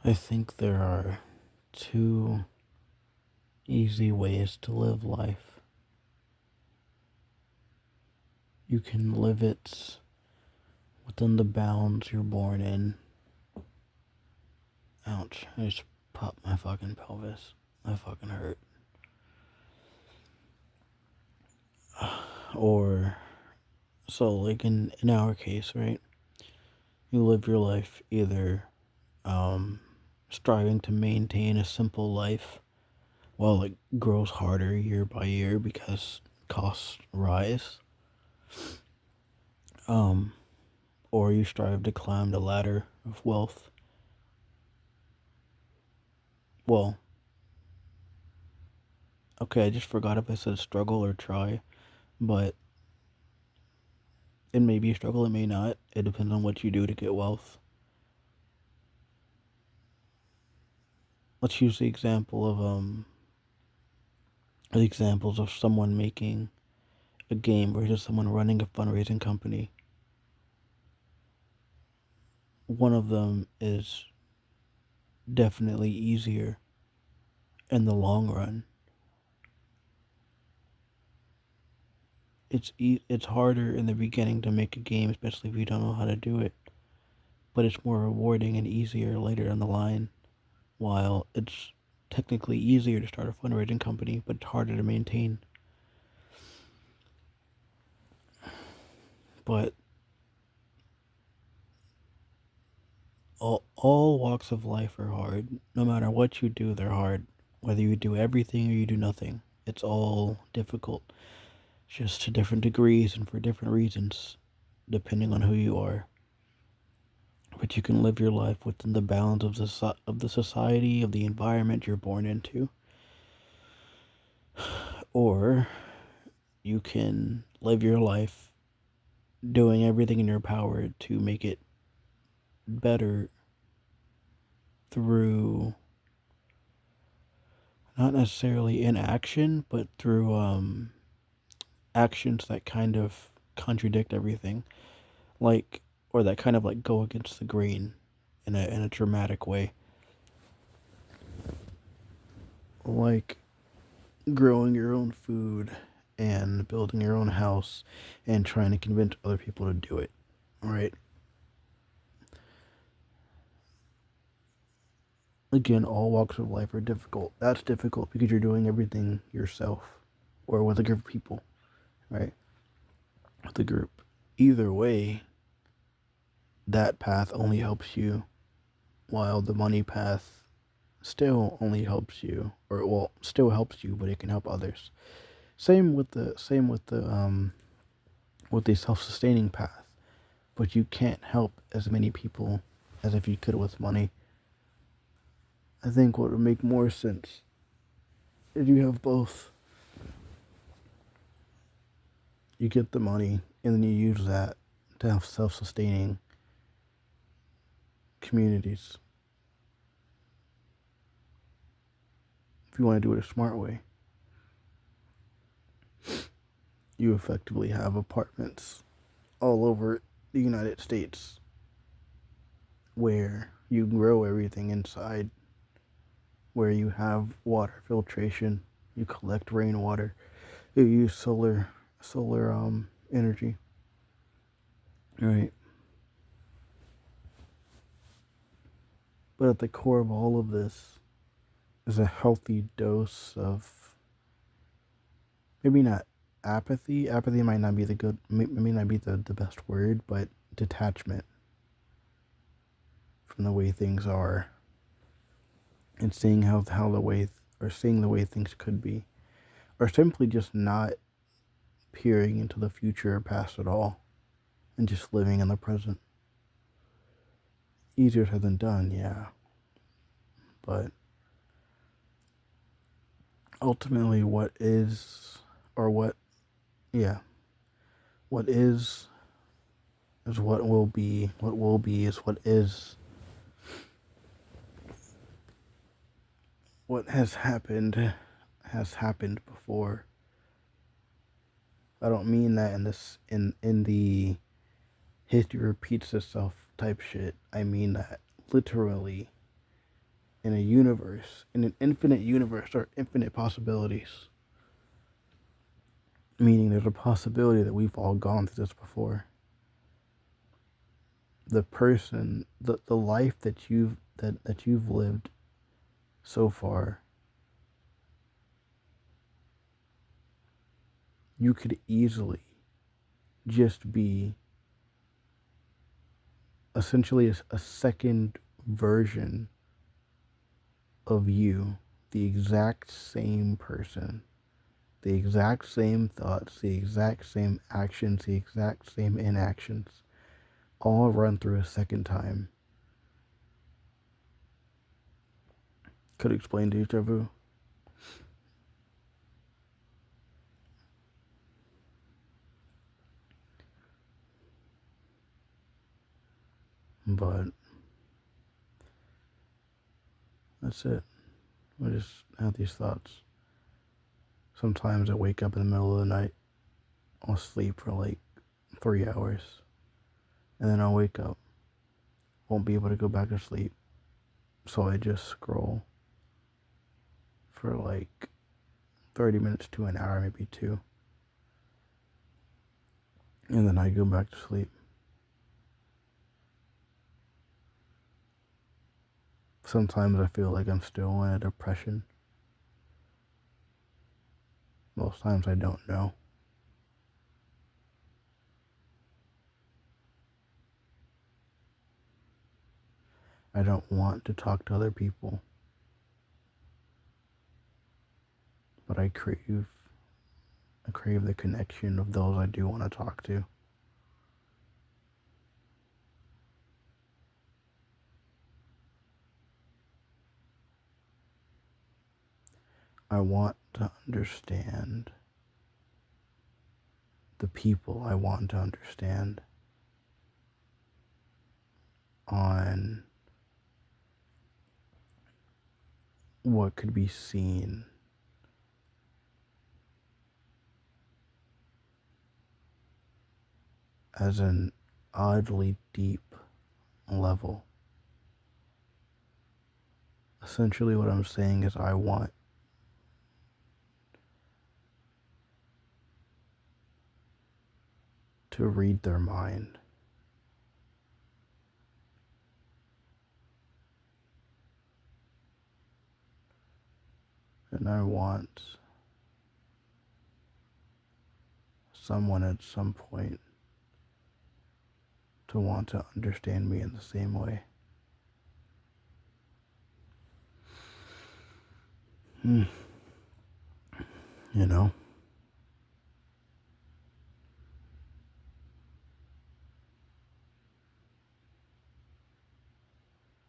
I think there are two easy ways to live life. You can live it within the bounds you're born in. Ouch, I just popped my fucking pelvis. That fucking hurt. Or, so like in our case, right? You live your life either um, striving to maintain a simple life while it grows harder year by year because costs rise. Um, or you strive to climb the ladder of wealth. Well, okay, I just forgot if I said struggle or try, but it may be a struggle, it may not. It depends on what you do to get wealth. Let's use the examples of someone making a game versus someone running a fundraising company. One of them is definitely easier in the long run. It's harder in the beginning to make a game, especially if you don't know how to do it. But it's more rewarding and easier later down the line. While it's technically easier to start a fundraising company, but it's harder to maintain. But all walks of life are hard. No matter what you do, they're hard. Whether you do everything or you do nothing, it's all difficult. Just to different degrees and for different reasons, depending on who you are. But you can live your life within the bounds of the society, of the environment you're born into. Or you can live your life doing everything in your power to make it better through not necessarily inaction, but through actions that kind of contradict everything, like or that kind of like go against the grain in a dramatic way, like growing your own food and building your own house and trying to convince other people to do it. Right? Again, all walks of life are difficult. That's difficult because you're doing everything yourself or with a group of people, right? With a group. Either way, that path only helps you, while the money path still only helps you, or well, still helps you, but it can help others. Same with the self-sustaining path, but you can't help as many people as if you could with money. I think what would make more sense is you have both. You get the money and then you use that to have self-sustaining communities. If you want to do it a smart way, you effectively have apartments all over the United States where you grow everything inside, where you have water filtration, you collect rainwater, you use solar energy, right? But at the core of all of this is a healthy dose of maybe not apathy. Apathy might not be may not be the best word, but detachment from the way things are and seeing how the way or seeing the way things could be, or simply just not peering into the future or past at all and just living in the present. Easier said than done, yeah, but ultimately, what is or what, yeah, what is what will be. What will be is what is. What has happened before. I don't mean that in this in the history repeats itself type shit. I mean that literally in a universe, in an infinite universe, or infinite possibilities. Meaning there's a possibility that we've all gone through this before. The person, the life that you've lived so far, you could easily just be essentially a second version of you, the exact same person, the exact same thoughts, the exact same actions, the exact same inactions, all run through a second time. Could explain deja vu. But that's it. I just have these thoughts. Sometimes I wake up in the middle of the night. I'll sleep for like 3 hours. And then I'll wake up. Won't be able to go back to sleep. So I just scroll for like 30 minutes to an hour, maybe 2. And then I go back to sleep. Sometimes I feel like I'm still in a depression. Most times I don't know. I don't want to talk to other people. But I crave the connection of those I do want to talk to. I want to understand the people I want to understand on what could be seen as an oddly deep level. Essentially what I'm saying is I want to read their mind. And I want someone at some point to want to understand me in the same way. You know?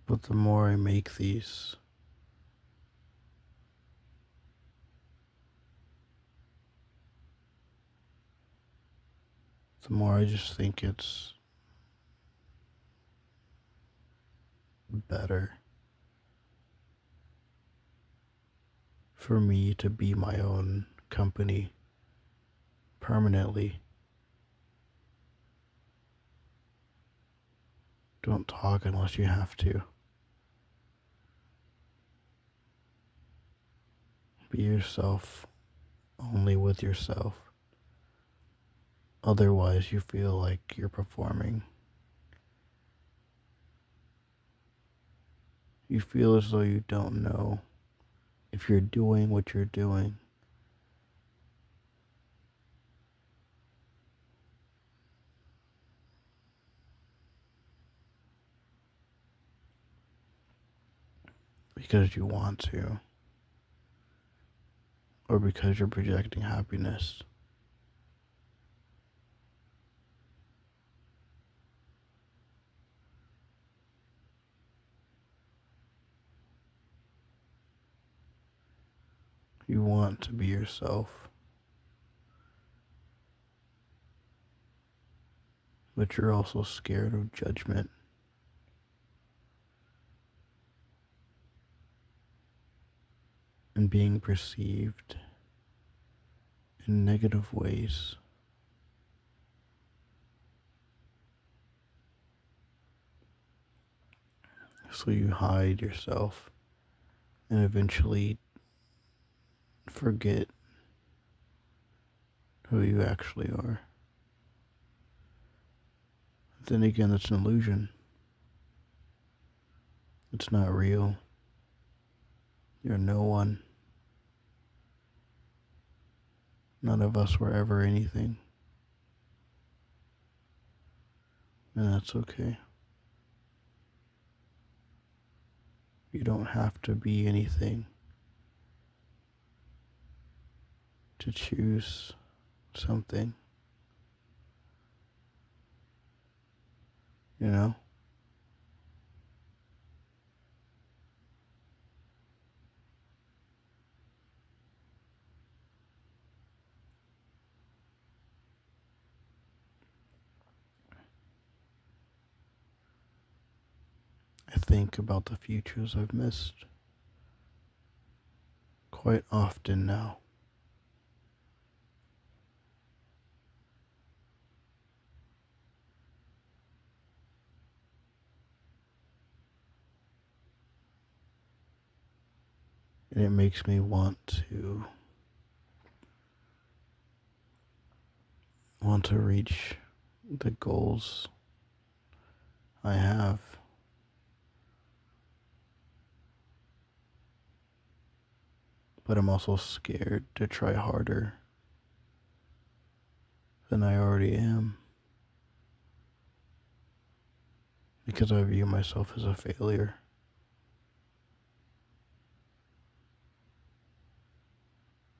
But the more I make these, the more I just think it's better for me to be my own company permanently. Don't talk unless you have to. Be yourself only with yourself. Otherwise, you feel like you're performing. You feel as though you don't know if you're doing what you're doing. Because you want to, or because you're projecting happiness. You want to be yourself, but you're also scared of judgment. And being perceived in negative ways. So you hide yourself and eventually forget who you actually are. Then again, it's an illusion. It's not real. You're no one. None of us were ever anything. And that's okay. You don't have to be anything to choose something. You know? I think about the futures I've missed quite often now. And it makes me want to reach the goals I have. But I'm also scared to try harder than I already am. Because I view myself as a failure.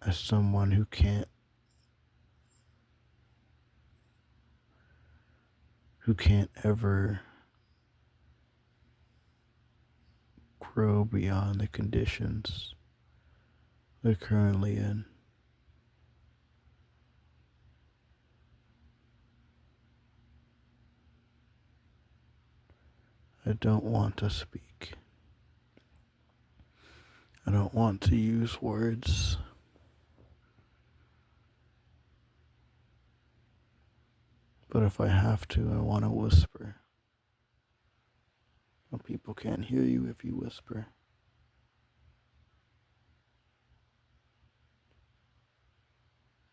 As someone who can't ever grow beyond the conditions they're currently in. I don't want to speak. I don't want to use words. But if I have to, I want to whisper. But people can't hear you if you whisper.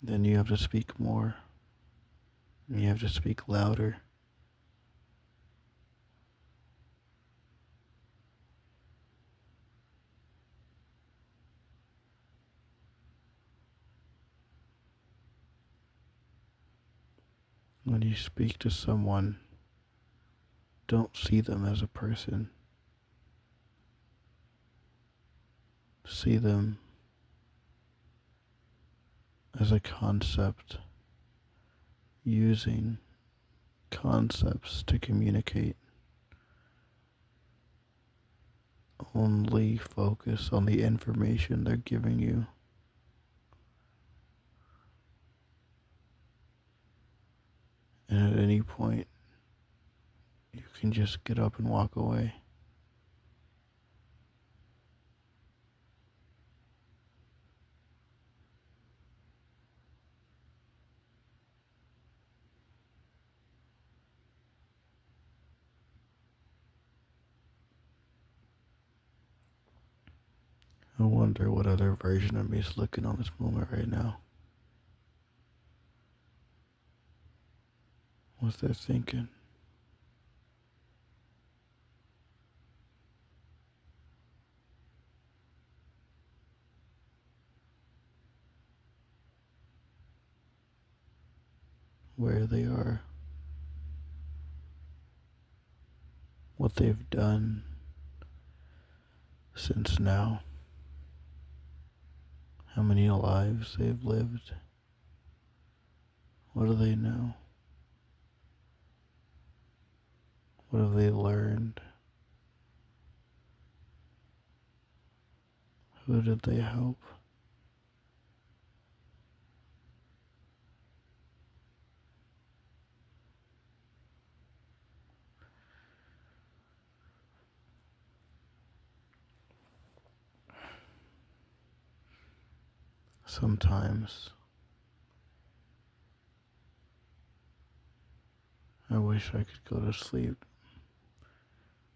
Then you have to speak more. And you have to speak louder. When you speak to someone, don't see them as a person. See them as a concept, using concepts to communicate. Only focus on the information they're giving you. And at any point, you can just get up and walk away. I wonder what other version of me is looking on this moment right now. What they're thinking. Where they are. What they've done since now. How many lives they've lived. What do they know? What have they learned? Who did they help? Sometimes I wish I could go to sleep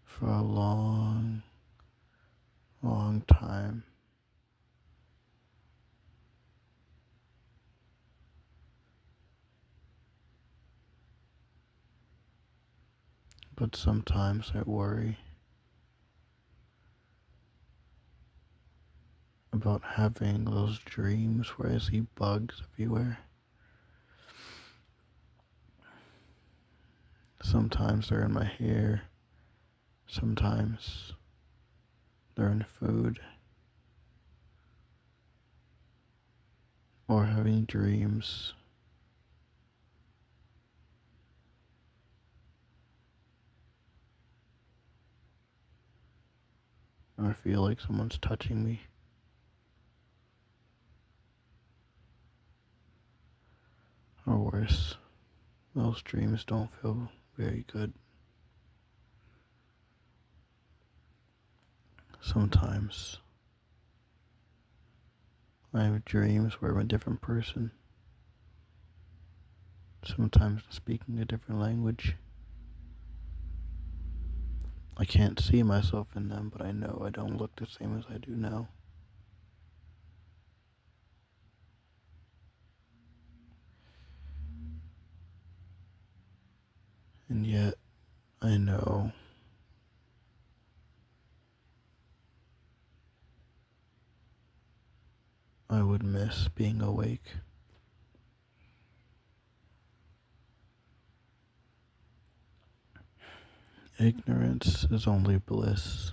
for a long, long time. But sometimes I worry about having those dreams where I see bugs everywhere. Sometimes they're in my hair, sometimes they're in food, or having dreams I feel like someone's touching me. Or worse, those dreams don't feel very good. Sometimes I have dreams where I'm a different person. Sometimes I'm speaking a different language. I can't see myself in them, but I know I don't look the same as I do now. And yet, I know I would miss being awake. Ignorance is only bliss.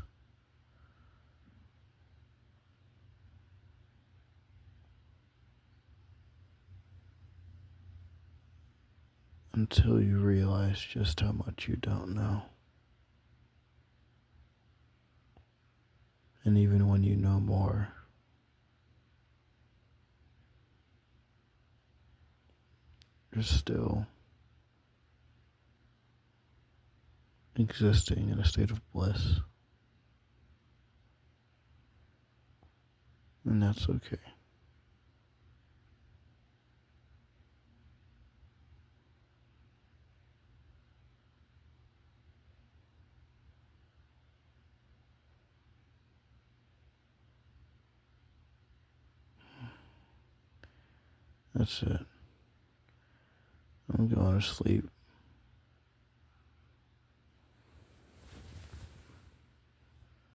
Until you realize just how much you don't know. And even when you know more, you're still existing in a state of bliss. And that's okay. That's it. I'm going to sleep.